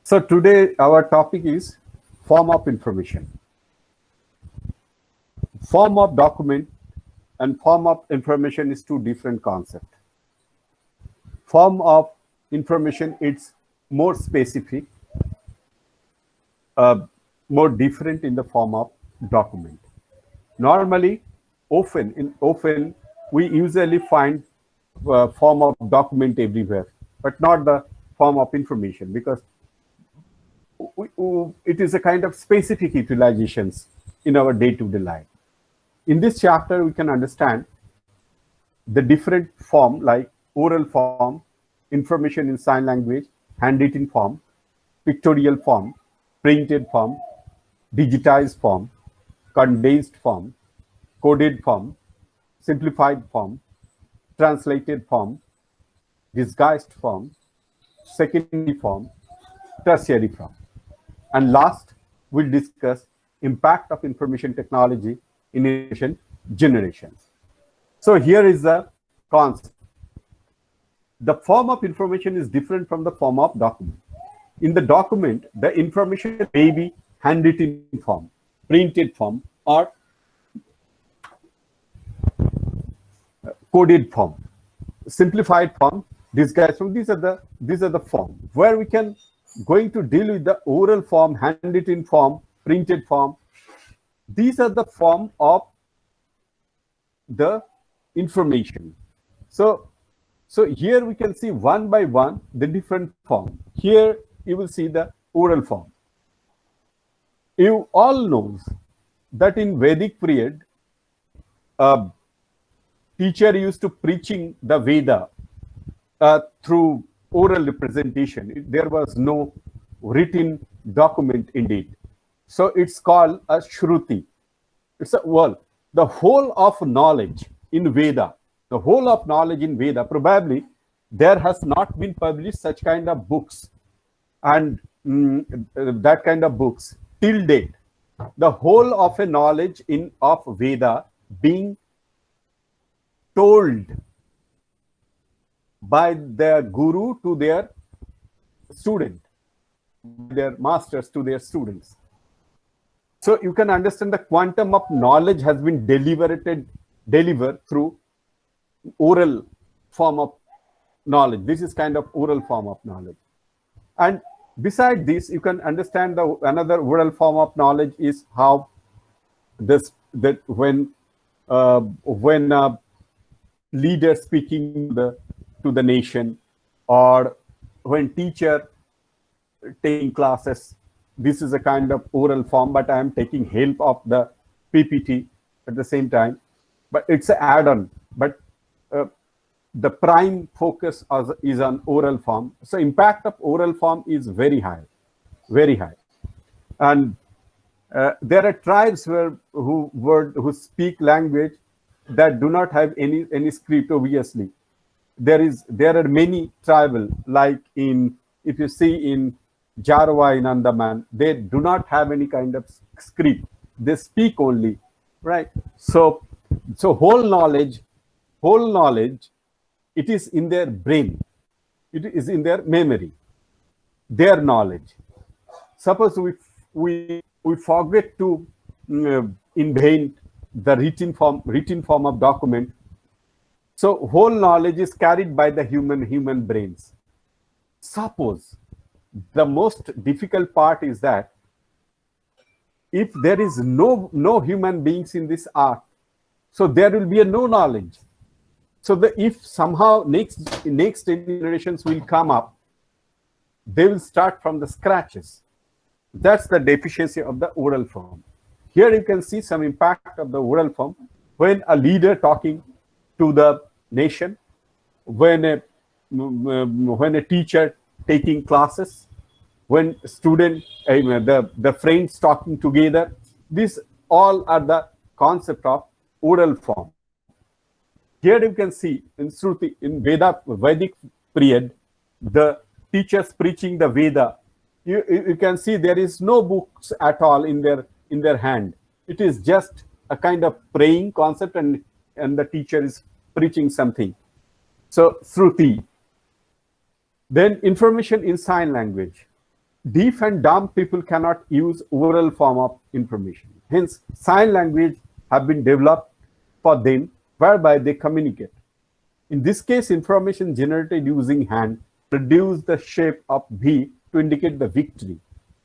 So today our topic is form of information. Form of document and form of information is two different concepts. Form of information, it's more specific, uh, more different in the form of document. Normally, often we usually find form of document everywhere, but not the form of information, because it is a kind of specific utilizations in our day-to-day life. In this chapter, we can understand the different form like oral form, information in sign language, handwritten form, pictorial form, printed form, digitized form, condensed form, coded form, simplified form, translated form, disguised form, secondary form, tertiary form. And last, we'll discuss impact of information technology in information generations. So here is the concept. The form of information is different from the form of document. In the document, the information may be handwritten form, printed form, or coded form, simplified form, disguised form. These are the form where we can going to deal with the oral form, handwritten form, printed form. These are the form of the information. So here we can see one by one the different form. Here you will see the oral form. You all knows that in Vedic period, teacher used to preaching the Veda through oral representation. There was no written document indeed. So it's called a Shruti. It's a the whole of knowledge in Veda, the whole of knowledge in Veda, probably there has not been published such kind of books and that kind of books till date. The whole of a knowledge of Veda being told by their guru to their student, their masters to their students. So you can understand the quantum of knowledge has been delivered through oral form of knowledge. This is kind of oral form of knowledge. And beside this, you can understand another oral form of knowledge is how when leader speaking to the nation, or when teacher taking classes, this is a kind of oral form, but I am taking help of the PPT at the same time, but it's an add-on. But the prime focus is on oral form. So impact of oral form is very high, very high. And there are tribes who speak language that do not have any script. Obviously, there are many tribal, like if you see in Jarawa in Andaman, they do not have any kind of script. They speak only, right? So whole knowledge, it is in their brain. It is in their memory, their knowledge. Suppose we forget to invent the written form of document. So whole knowledge is carried by the human brains. Suppose the most difficult part is that if there is no human beings in this art, so there will be no knowledge. So if somehow next generations will come up, they will start from the scratches. That's the deficiency of the oral form. Here you can see some impact of the oral form when a leader talking to the nation, when a teacher taking classes, when student, the friends talking together. These all are the concept of oral form. Here you can see in Shruti, in Vedic period, the teachers preaching the Veda. You can see there is no books at all in their hand. It is just a kind of praying concept, and the teacher is preaching something. So Shruti. Then information in sign language. deaf and dumb people cannot use oral form of information. Hence, sign language have been developed for them, whereby they communicate. In this case, information generated using hand produce the shape of V to indicate the victory.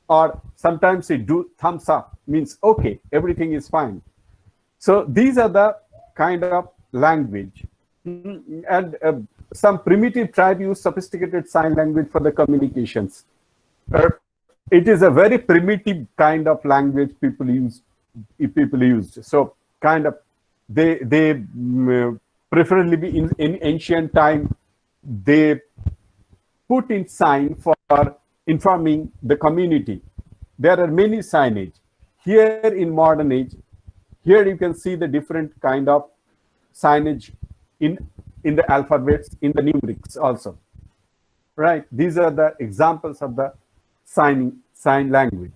Or sometimes they do thumbs up, means okay, everything is fine. So these are the kind of language. And some primitive tribe use sophisticated sign language for the communications. It is a very primitive kind of language people used. So kind of they preferably be in ancient time, they put in sign for informing the community. There are many signage. Here in modern age, here you can see the different kind of signage in the alphabets, in the numerics also. Right? These are the examples of the sign language.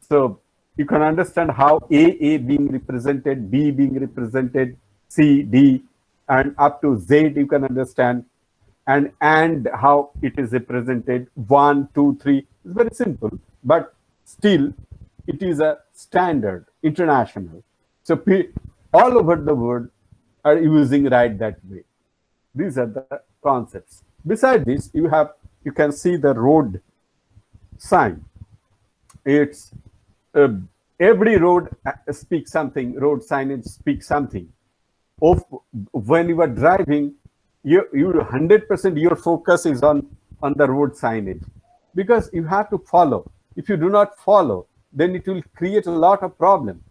So you can understand how A being represented, B being represented, C, D, and up to Z you can understand, and how it is represented, 1, 2, 3. It's very simple, but still it is a standard, international. So all over the world are using right that way. These are the concepts. Beside this, you can see the road sign. It's every road speaks something. Road signage speaks something. When you are driving, you 100% your focus is on the road signage, because you have to follow. If you do not follow, then it will create a lot of problem.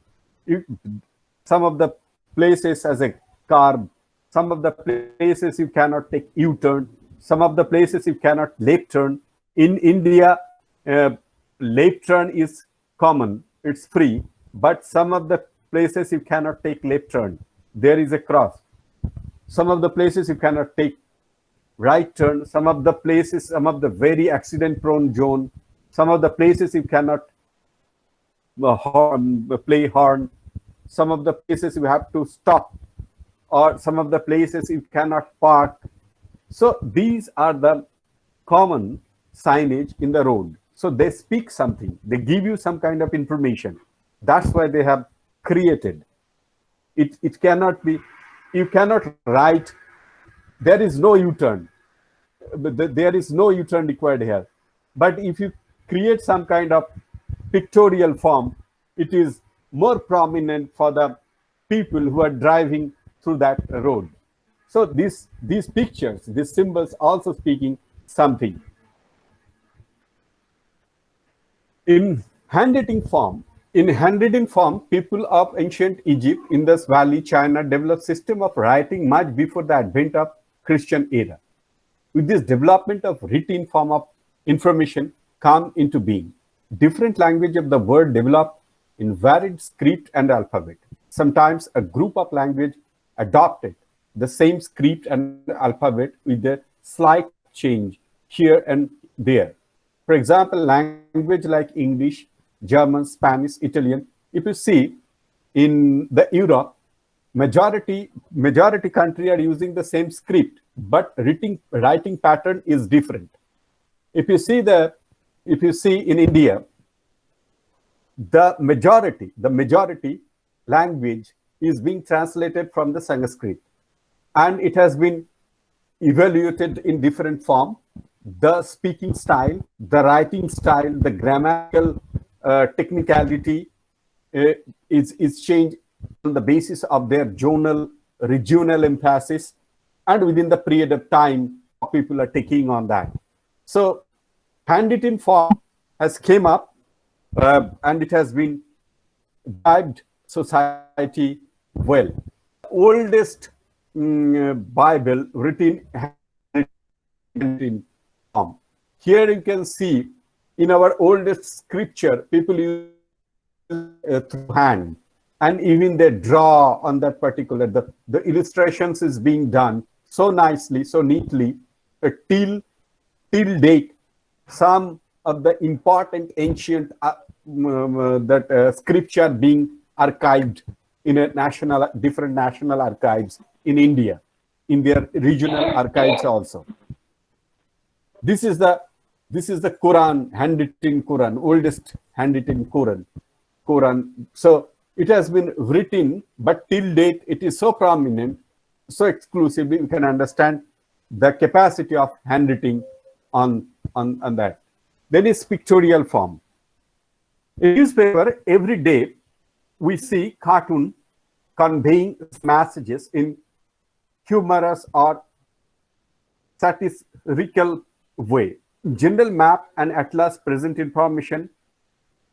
Some of the places as a car, some of the places you cannot take U-turn, some of the places you cannot left turn. In India, left turn is common, it's free, but some of the places you cannot take left turn. There is a cross. Some of the places you cannot take right turn. Some of the places, some of the very accident prone zone, some of the places you cannot play horn. Some of the places you have to stop, or some of the places you cannot park. So these are the common signage in the road. So they speak something, they give you some kind of information. That's why they have created. It cannot be, you cannot write, there is no U-turn. There is no U-turn required here. But if you create some kind of pictorial form, it is more prominent for the people who are driving through that road. So these pictures, these symbols also speaking something. In handwriting form, people of ancient Egypt, Indus Valley, China developed system of writing much before the advent of Christian era. With this development of written form of information come into being, different language of the world developed in varied script and alphabet. Sometimes a group of language adopted the same script and alphabet with a slight change here and there. For example, language like English, German, Spanish, Italian. If you see in the Europe, majority country are using the same script, but writing pattern is different. If you see in India, the majority language is being translated from the Sanskrit, and it has been evaluated in different form. The speaking style, the writing style, the grammatical technicality is changed on the basis of their regional emphasis, and within the period of time, people are taking on that. So handwritten form has came up, and it has been guided society well. Oldest Bible written handwritten form. Here you can see in our oldest scripture, people use through hand, and even they draw on that particular, the illustrations is being done so nicely, so neatly, till date. Some of the important ancient scripture being archived in different national archives in India, in their regional archives also. This is the This is the Quran, handwritten Quran, oldest handwritten Quran. So it has been written, but till date it is so prominent, so exclusively we can understand the capacity of handwriting on that. Then is pictorial form. In newspaper, every day we see cartoon conveying messages in humorous or satirical way. General map and atlas present information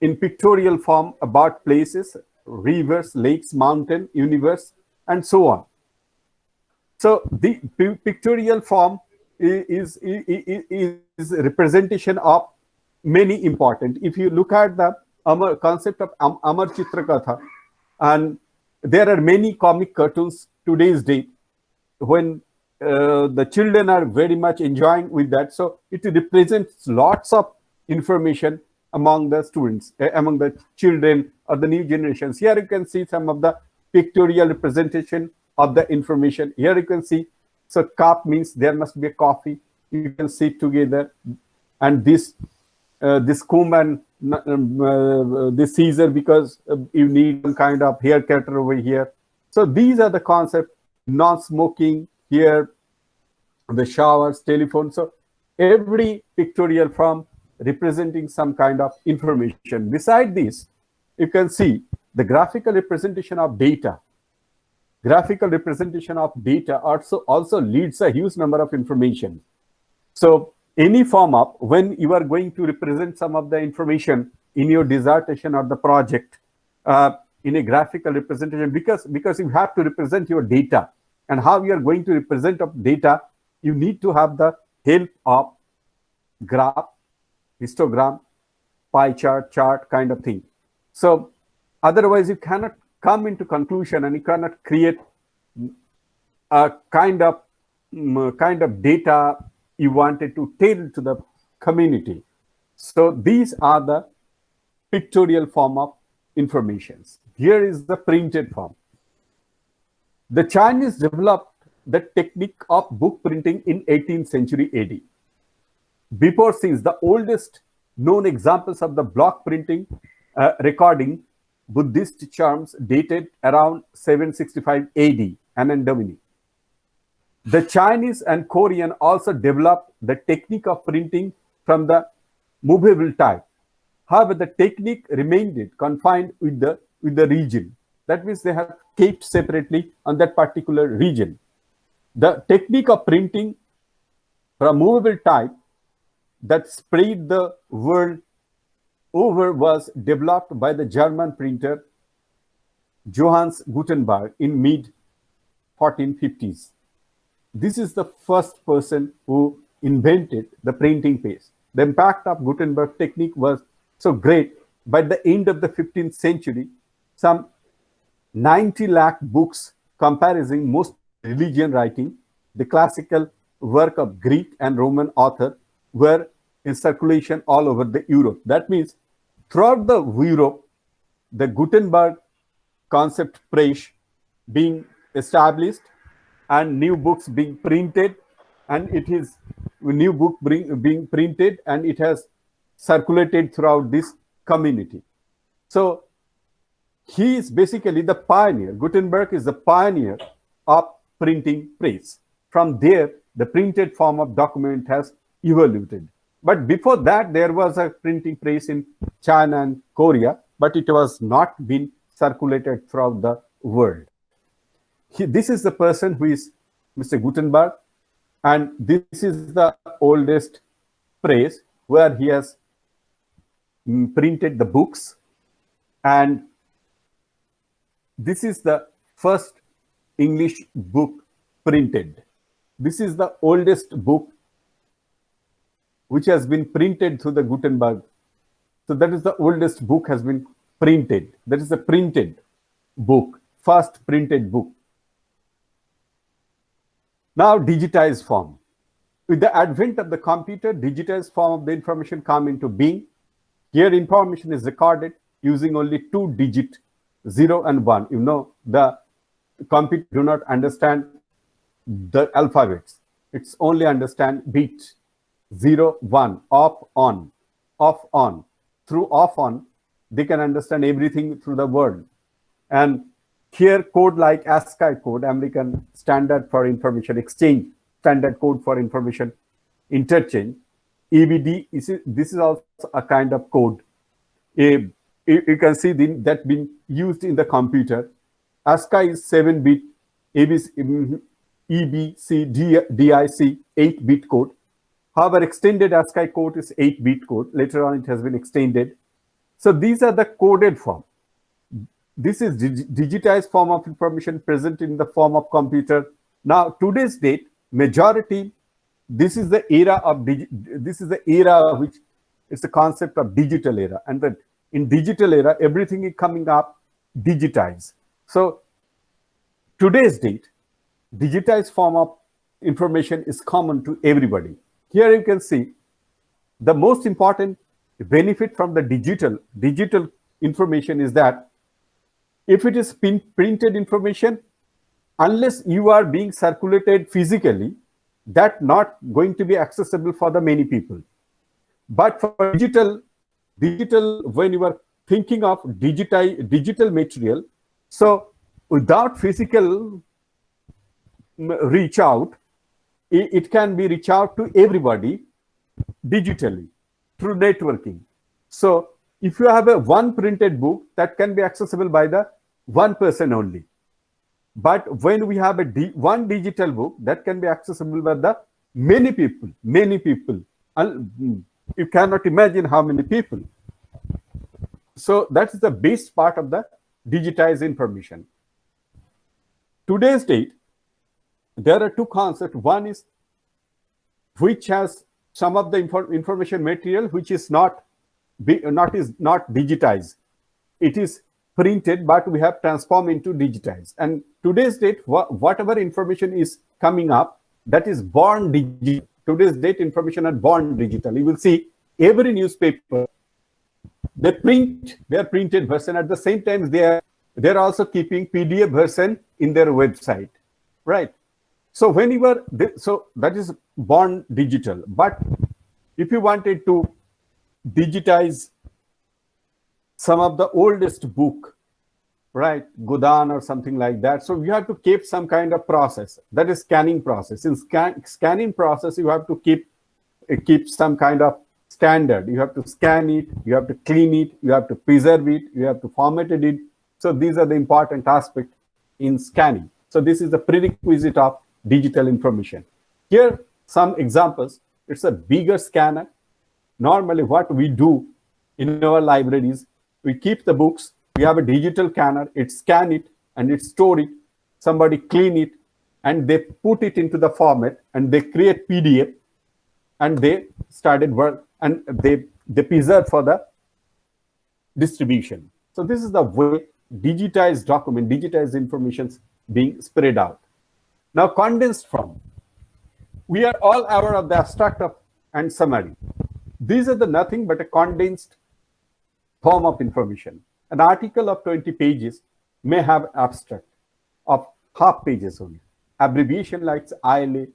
in pictorial form about places, rivers, lakes, mountain, universe, and so on. So the pictorial form is representation of many important. If you look at the concept of Amar Chitra Katha, and there are many comic cartoons today's day when the children are very much enjoying with that. So it represents lots of information among the students, among the children or the new generations. Here you can see some of the pictorial representation of the information. Here you can see, so cup means there must be a coffee. You can sit together, and this comb and this Caesar because you need some kind of hair cutter over here. So these are the concepts. Non-smoking here, the showers, telephone. So every pictorial form representing some kind of information. Beside this, you can see the graphical representation of data. Graphical representation of data also leads a huge number of information. So any form of, when you are going to represent some of the information in your dissertation or the project in a graphical representation, because you have to represent your data, and how you are going to represent of data, you need to have the help of graph, histogram, pie chart kind of thing. So otherwise you cannot come into conclusion, and you cannot create a kind of data you wanted to tell to the community. So these are the pictorial form of informations. Here is the printed form. The Chinese developed the technique of book printing in 18th century AD. Before, since the oldest known examples of the block printing recording Buddhist charms dated around 765 AD, Anno Domini. The Chinese and Korean also developed the technique of printing from the movable type. However, the technique remained confined with the region. That means they have kept separately on that particular region. The technique of printing from movable type that spread the world over was developed by the German printer Johannes Gutenberg in mid-1450s. This is the first person who invented the printing press. The impact of Gutenberg technique was so great. By the end of the 15th century, some 90 lakh books comprising most religion writing, the classical work of Greek and Roman author, were in circulation all over the Europe. That means throughout the Europe, the Gutenberg concept press being established and new books being printed, and it is new book being printed, and it has circulated throughout this community. So he is basically the pioneer. Gutenberg is the pioneer of printing press. From there, the printed form of document has evolved. But before that, there was a printing press in China and Korea, but it was not been circulated throughout the world. This is the person who is Mr. Gutenberg, and this is the oldest press where he has printed the books, and this is the first English book printed. This is the oldest book which has been printed through the Gutenberg. So that is the oldest book has been printed. That is the printed book, first printed book. Now digitized form. With the advent of the computer, digitized form of the information come into being. Here information is recorded using only 2 digits, 0 and 1. You know, the computer do not understand the alphabets. It's only understand beats. 0, 1, off, on, off, on. Through off, on, they can understand everything through the world. And here code like ASCII code, American Standard for Information Exchange, Standard Code for Information Interchange, EBD, this is also a kind of code. You can see that being used in the computer. ASCII is 7-bit, EBCDIC 8-bit code. However, extended ASCII code is 8-bit code. Later on, it has been extended. So these are the coded form. This is digitized form of information present in the form of computer. Now, today's date, majority, this is the era of which it's the concept of digital era. And that in digital era, everything is coming up digitized. So today's date, digitized form of information is common to everybody. Here you can see the most important benefit from the digital information is that if it is printed information, unless you are being circulated physically, that not going to be accessible for the many people. But for digital, when you are thinking of digital material, so without physical reach out, it can be reach out to everybody digitally through networking. So if you have a one printed book, that can be accessible by the one person only. But when we have one digital book, that can be accessible by the many people. You cannot imagine how many people. So that is the base part of the digitized information. Today's date, there are two concepts. One is which has some of the information material which is not digitized. It is printed, but we have transformed into digitized. And today's date, whatever information is coming up, that is born digital. Today's date information are born digital. You will see every newspaper, they print their printed version. At the same time, they're also keeping PDF version in their website, right? So when you are, so that is born digital. But if you wanted to digitize some of the oldest book, right, Godan or something like that, so you have to keep some kind of process, that is scanning process. In scanning process, you have to keep some kind of standard. You have to scan it, you have to clean it, you have to preserve it, you have to format it. So these are the important aspects in scanning. So this is the prerequisite of digital information. Here some examples. It's a bigger scanner. Normally what we do in our libraries, we keep the books, we have a digital scanner, it scan it and it store it, somebody clean it, and they put it into the format and they create PDF and they started work and they preserve for the distribution. So this is the way digitized document, digitized information being spread out. Now condensed form. We are all aware of the abstract and summary. These are the nothing but a condensed form of information. An article of 20 pages may have abstract of half pages only. Abbreviation like ILA,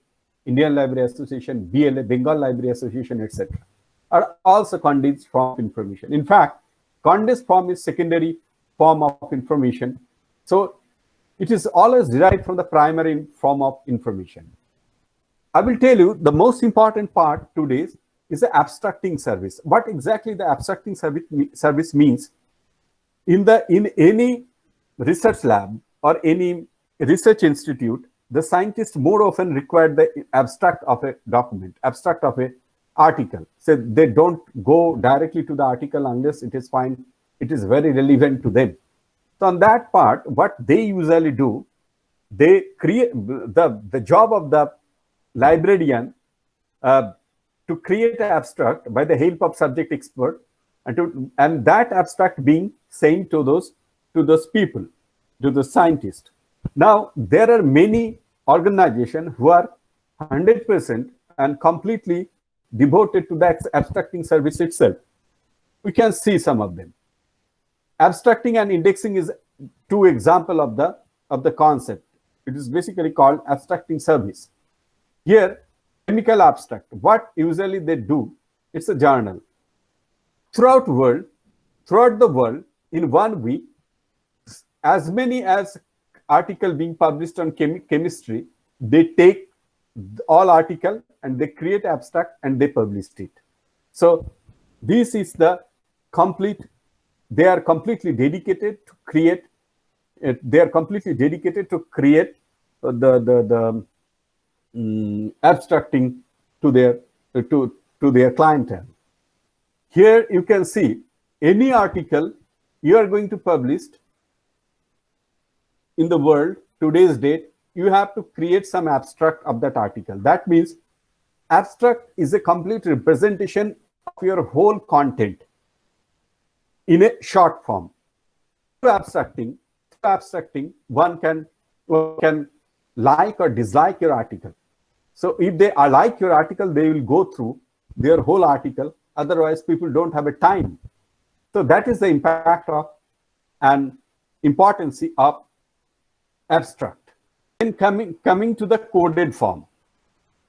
Indian Library Association, BLA, Bengal Library Association, etc. are also condensed form of information. In fact, condensed form is secondary form of information. So it is always derived from the primary form of information. I will tell you the most important part today is the abstracting service. What exactly the abstracting service means? In any research lab or any research institute, the scientists more often require the abstract of a document, abstract of a article. So they don't go directly to the article unless it is very relevant to them. So on that part, what they usually do, they create the job of the librarian to create an abstract by the help of subject expert, and that abstract being sent to those people, to the scientists. Now there are many organizations who are 100% and completely devoted to the abstracting service itself. We can see some of them. Abstracting and indexing is two examples of the concept. It is basically called abstracting service. Here, Chemical abstract. What usually they do, it's a journal. Throughout the world, in 1 week, as many as article being published on chemistry, they take all article and they create abstract and they published it. So this is the complete, they are completely dedicated to create, abstracting to their clientele. Here you can see any article you are going to publish in the world, today's date, you have to create some abstract of that article. That means abstract is a complete representation of your whole content in a short form. Through abstracting, one can like or dislike your article. So if they like your article, they will go through their whole article. Otherwise, people don't have a time. So that is the impact of and importance of abstract. Then coming to the coded form.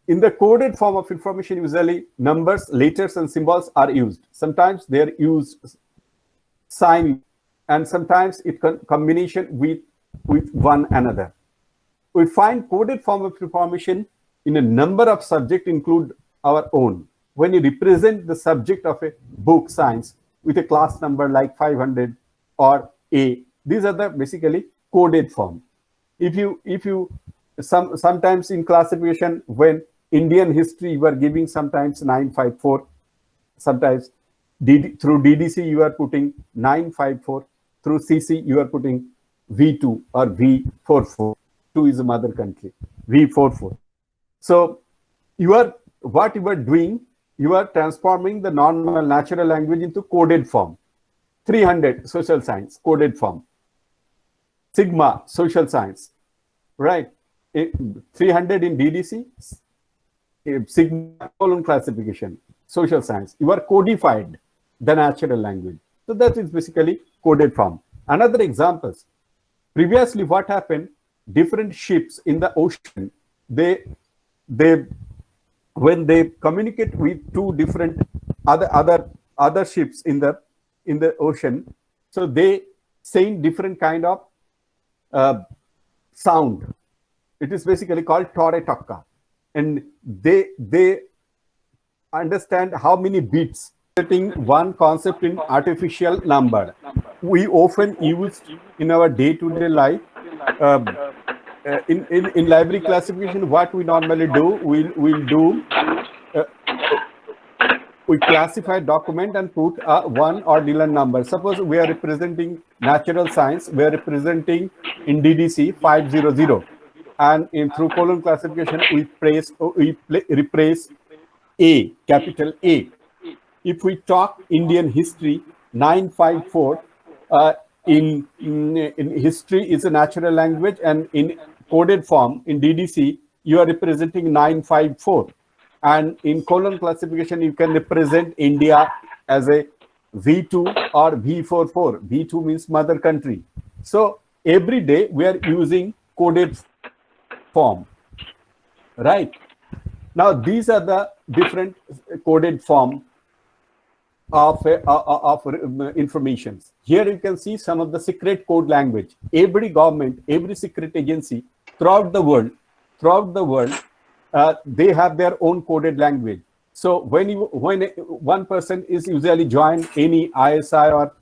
In the coded form of information, usually numbers, letters, and symbols are used. Sometimes they are used sign, and sometimes it combination with one another. We find coded form of information in a number of subjects, include our own. When you represent the subject of a book, science, with a class number like 500 or A, these are the basically coded form. If you sometimes in classification, when Indian history you are giving sometimes 954, sometimes through DDC you are putting 954, through CC you are putting V2 or V44. 2 is a mother country, V44. So what you are doing, you are transforming the normal natural language into coded form. 300 social science, coded form. Sigma social science, right? 300 in DDC, Sigma colon classification, social science. You are codified the natural language. So that is basically coded form. Another examples. Previously, what happened? Different ships in the ocean, when they communicate with two different other ships in the ocean, so they send different kind of sound. It is basically called tore tokka, and they understand how many bits. Setting one concept in artificial number, we often use in our day-to-day life. In library classification, what we normally do, we classify document and put a one ordinal number. Suppose we are representing natural science, we are representing in DDC 500, and through colon classification we replace A, capital A. If we talk Indian history, 954, in history is a natural language, and in coded form in DDC you are representing 954, and in colon classification you can represent India as a V2 or V44. V2 means mother country. So every day we are using coded form, right? Now these are the different coded form of information. Here you can see some of the secret code language. Every government, every secret agency throughout the world, they have their own coded language. So when one person is usually join any ISI or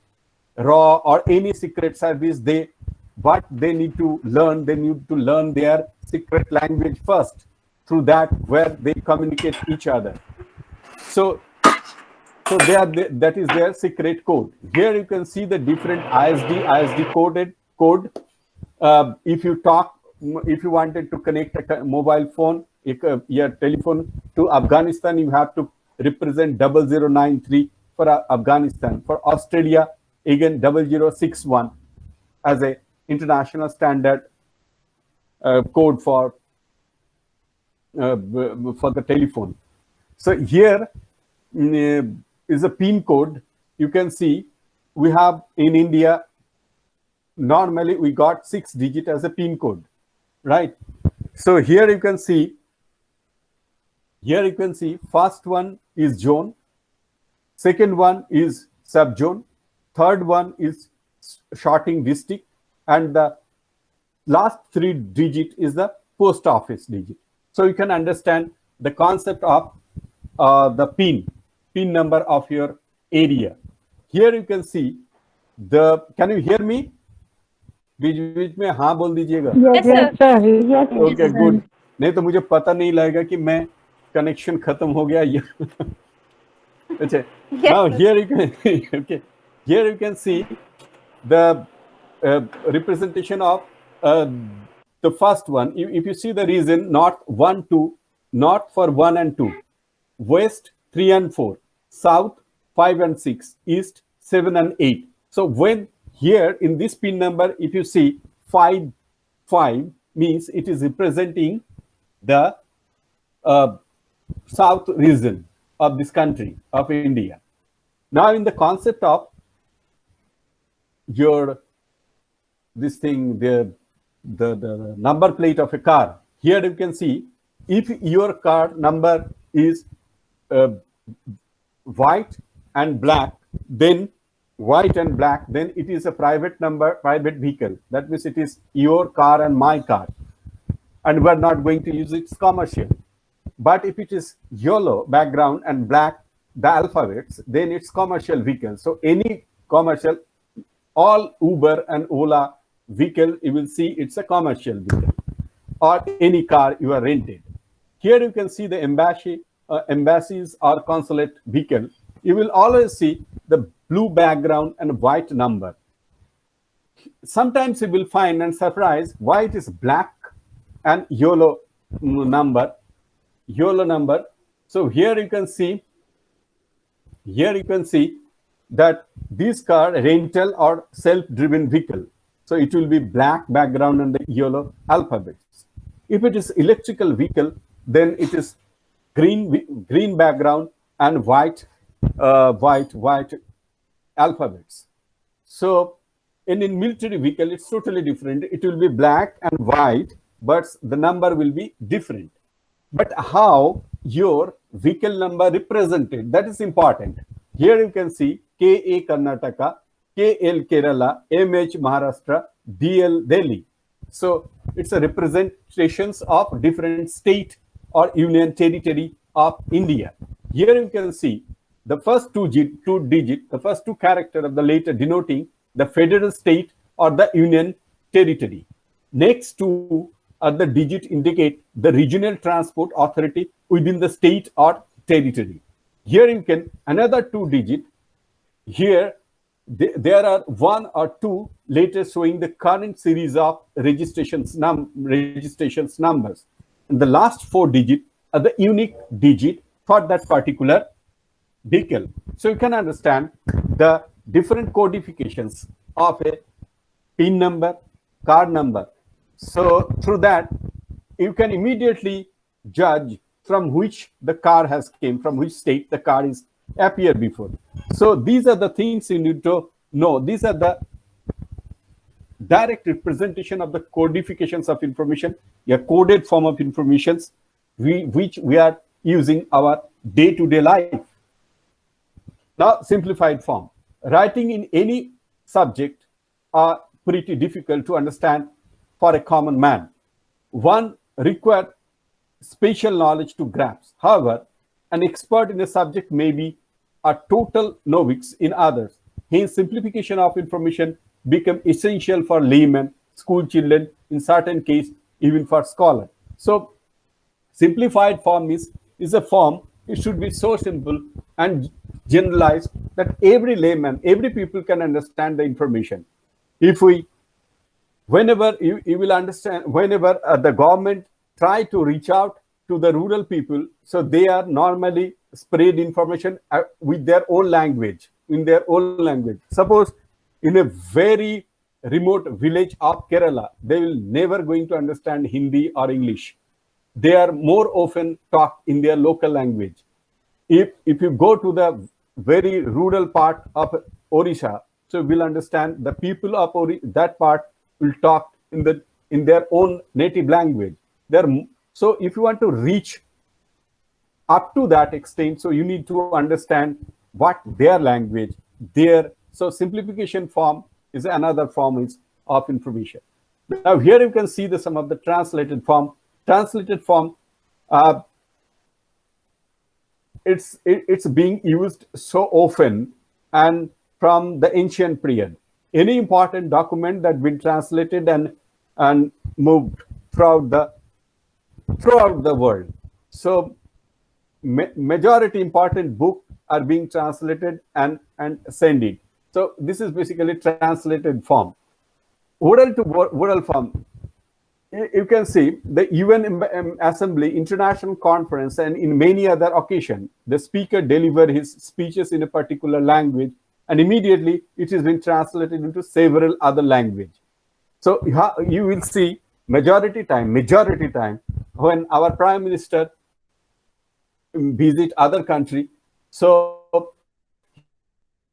RAW or any secret service, what they need to learn, they need to learn their secret language first. Through that, where they communicate each other. So that is their secret code. Here you can see the different ISD coded code. If you wanted to connect a mobile phone, your telephone to Afghanistan, you have to represent 0093 for Afghanistan. For Australia, again 0061 as a international standard code for the telephone. So here is a PIN code. You can see we have in India, normally we got 6 digit as a PIN code, right? So here you can see Here you can see first one is zone, second one is subzone, third one is shorting district, and the last 3 digit is the post office digit. So you can understand the concept of the pin number of your area. Here you can see the, can you hear me? बीच बीच में हाँ बोल दीजिएगा. Okay good. नहीं तो मुझे पता नहीं लगेगा कि मैं कनेक्शन खत्म हो गया या. अच्छा. Now here you can okay. Here you can see the representation of the first one. If you see the reason, north 1 2, north for 1 and 2, west 3 and 4, south 5 and 6, east 7 and 8. So when here in this pin number, if you see 5 means it is representing the south region of this country of India. Now in the concept of your this thing, the number plate of a car, here you can see if your car number is white and black, then it is a private number, private vehicle. That means it is your car and my car, and we're not going to use it commercial. But if it is yellow background and black the alphabets, then it's commercial vehicle. So any commercial, all Uber and Ola vehicle, you will see it's a commercial vehicle, or any car you are rented. Here you can see the embassies or consulate vehicle. You will always see the blue background and white number. Sometimes you will find and surprise why it is black and yellow number. So here you can see that this car rental or self-driven vehicle. So it will be black background and the yellow alphabets. If it is electrical vehicle, then it is green background and white alphabets. So in military vehicle, it's totally different. It will be black and white, but the number will be different. But how your vehicle number represented, that is important. Here you can see KA Karnataka, KL Kerala, MH Maharashtra, DL Delhi. So it's a representations of different state or union territory of India. Here you can see the first two digit, the first two character of the letter denoting the federal state or the union territory. Next two are the digit indicate the regional transport authority within the state or territory. Here you can another 2 digit. Here there are 1 or 2 letters showing the current series of registrations numbers. And the last 4 digit are the unique digit for that particular vehicle. So you can understand the different codifications of a PIN number, card number. So through that, you can immediately judge from which the car has came, from which state the car is appeared before. So these are the things you need to know. These are the direct representation of the codifications of information, a coded form of informations which we are using our day-to-day life. Now, simplified form. Writing in any subject are pretty difficult to understand for a common man. One required special knowledge to grasp. However, an expert in a subject may be a total novice in others. Hence, simplification of information become essential for laymen, school children, in certain case, even for scholars. So, simplified form is a form. It should be so simple and generalized that every layman, every people can understand the information. If we, whenever you will understand, whenever the government try to reach out to the rural people, so they are normally spread information with their own language, in their own language. Suppose in a very remote village of Kerala, they will never going to understand Hindi or English. They are more often talk in their local language. If you go to the very rural part of Odisha, so we'll understand the people of that part will talk in their own native language. So if you want to reach up to that extent. So you need to understand what their language, their, so simplification form is another form is of information. Now here you can see the some of the translated form. Translated form, it's being used so often and from the ancient period. Any important document that been translated and moved throughout the world. So majority important book are being translated and send it. So this is basically translated form. Oral to oral form. You can see the UN Assembly, International Conference, and in many other occasions, the speaker deliver his speeches in a particular language, and immediately it has been translated into several other languages. So you will see majority time when our Prime Minister visit other country, so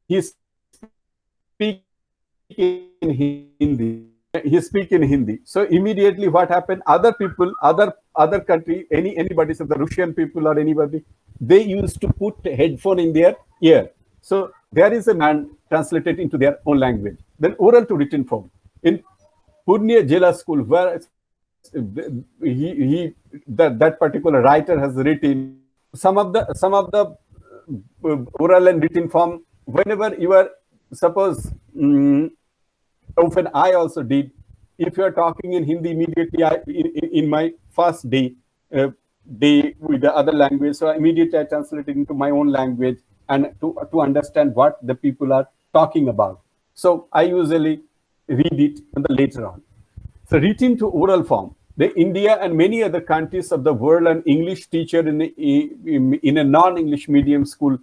he speak in Hindi. He speak in Hindi. So immediately what happened? Other people, other country, anybody, so the Russian people or anybody, they used to put headphone in their ear. So there is a man translated into their own language. Then oral to written form. In Purnia Jela School, where that particular writer has written some of the oral and written form. Whenever you are, suppose, often I also did. If you are talking in Hindi, immediately in my first day with the other language, so immediately I translate it into my own language and to understand what the people are talking about. So I usually read it later on. So written to oral form. The India and many other countries of the world, an English teacher in a non-English medium school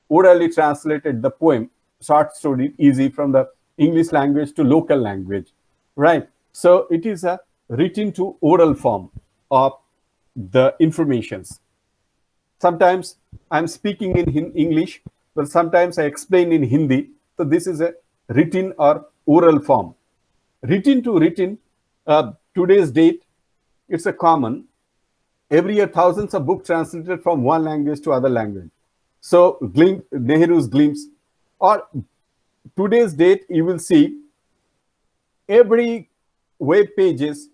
orally translated the poem, short story, easy from the English language to local language, right? So it is a written to oral form of the informations. Sometimes I'm speaking in English, but sometimes I explain in Hindi. So this is a written or oral form. Written to written, today's date, it's a common. Every year, thousands of books translated from one language to other language. So Nehru's glimpse, or today's date, you will see every web pages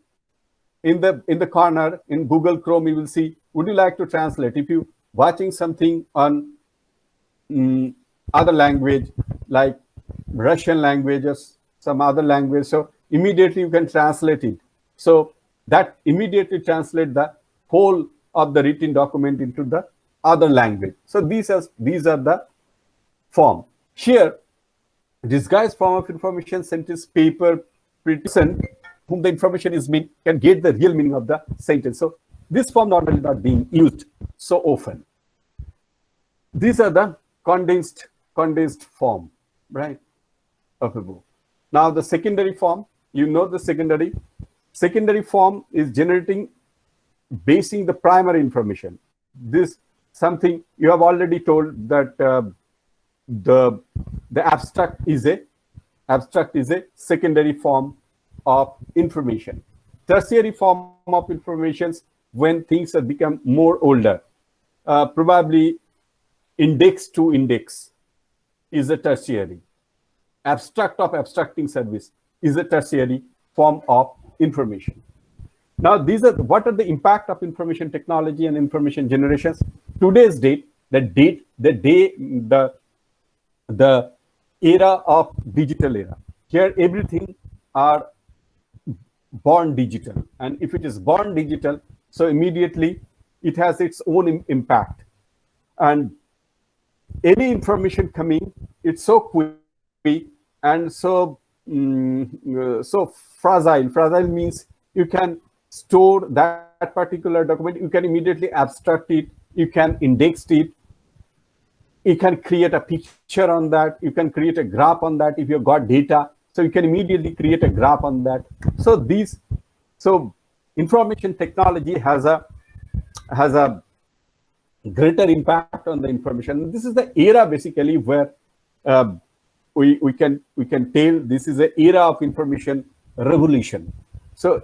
in the corner in Google Chrome, you will see, would you like to translate? If you watching something on other language like Russian languages, some other language, so immediately you can translate it. So that immediately translate the whole of the written document into the other language. So these are the form. Here, disguised form of information, sentence, paper, person whom the information is meant can get the real meaning of the sentence. So this form normally not being used so often. These are the condensed form, right, of a book. Now the secondary form, you know the secondary form is generating, basing the primary information. This something you have already told that the abstract is a secondary form of information. Tertiary form of informations when things have become more older, probably index to index is a tertiary. Abstract of abstracting service is a tertiary form of information. Now, these are what are the impact of information technology and information generations. Today's date, the era of digital era. Here, everything are born digital, and if it is born digital, so immediately it has its own impact. And any information coming, it's so quick and so so fragile. Fragile means you can store that particular document, you can immediately abstract it, you can index it, you can create a picture on that, you can create a graph on that if you've got data, so you can immediately create a graph on that. So information technology has a greater impact on the information. This is the era basically where we can tell this is an era of information revolution. So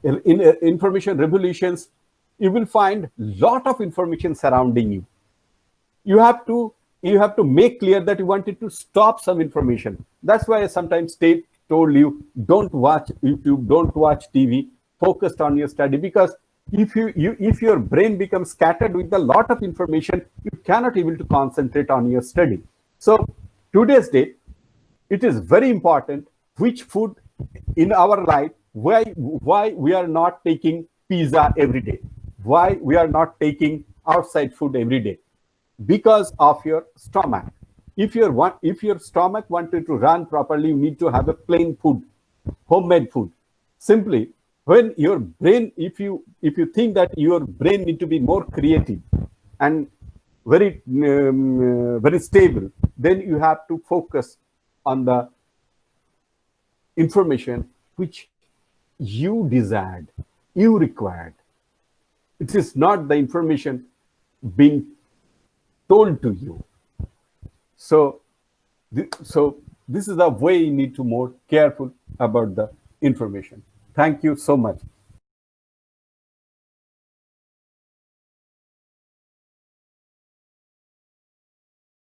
in information revolutions, you will find lot of information surrounding you. You have to make clear that you wanted to stop some information. That's why I sometimes told you, don't watch YouTube, don't watch TV, focused on your study, because if your brain becomes scattered with a lot of information, you cannot able to concentrate on your study. So today's date, it is very important which food in our life, why we are not taking pizza every day, why we are not taking outside food every day, because of your stomach. If your stomach wanted to run properly, you need to have a plain food, homemade food. Simply, when your brain, if you think that your brain need to be more creative and very stable, then you have to focus on the information which you desired, you required. It is not the information being told to you. So this is the way you need to more careful about the information. Thank you so much.